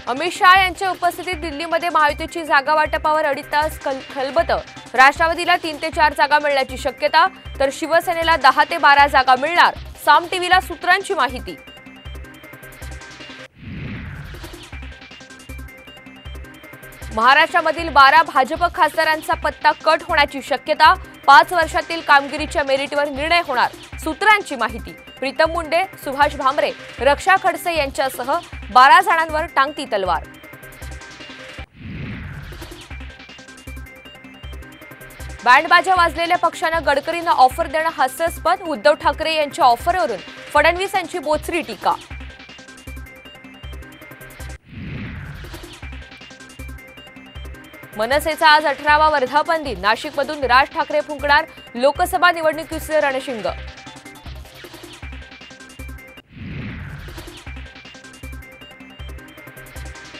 अमित शहा यांच्या उपस्थितीत दिल्लीमध्ये महायुतीची जागा वाटपावर अडीच तास खलबतं। राष्ट्रवादीला 3 ते 4 जागा मिळण्याची शक्यता, तर शिवसेनेला 10 ते 12 जागा मिळणार, साम टीव्हीला सूत्रांची माहिती। महाराष्ट्रामधील 12 भाजप खासदारांचा पत्ता कट होण्याची शक्यता, 5 वर्षातील कामगिरीच्या मेरिटवर निर्णय होणार, सूत्रांची माहिती। प्रीतम मुंडे, सुभाष भामरे, रक्षा खडसे यांच्यासह 12 जणांवर टांगती तलवार। बँडबाजा वाजलेल्या पक्षानं गडकरींना ऑफर देणं हास्यास्पद, उद्धव ठाकरे यांच्या ऑफरवरून फडणवीस यांची बोचरी टीका। मनसेचा आज 18वा वर्धापन दिन, नाशिकमधून राज ठाकरे फुंकणार लोकसभा निवडणुकीचे रणशिंग।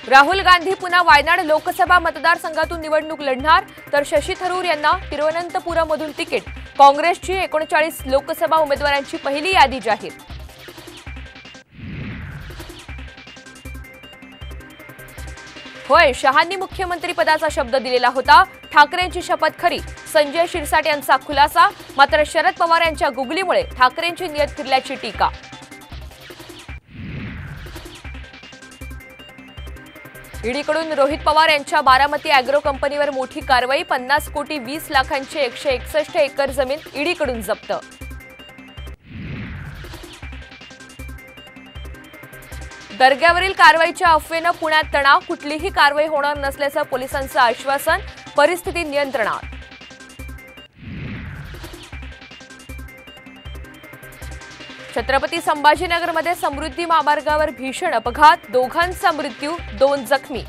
राहुल गांधी पुन्हा वायनाड लोकसभा मतदारसंघातून निवडणूक लढणार, तर शशी थरूर यांना तिरुवनंतपुरमधून तिकीट। काँग्रेसची 39 लोकसभा उमेदवारांची पहिली यादी जाहीर। होय, शहांनी मुख्यमंत्रीपदाचा शब्द दिलेला होता, ठाकरेंची शपथ खरी, संजय शिरसाट यांचा खुलासा। मात्र शरद पवार यांच्या गुगलीमुळे ठाकरेंची नियत फिरल्याची टीका। ईडीकडून रोहित पवार यांच्या बारामती अॅग्रो कंपनीवर मोठी कारवाई, 50 कोटी 20 लाखांची 161 एकर जमीन ईडीकडून जप्त। दर्ग्यावरील कारवाईच्या अफवेनं पुण्यात तणाव, कुठलीही कारवाई होणार नसल्याचं पोलिसांचं आश्वासन, परिस्थिती नियंत्रणात। छत्रपती संभाजीनगरमध्ये समृद्धी महामार्गावर भीषण अपघात, दोघांचा मृत्यू, 2 जखमी।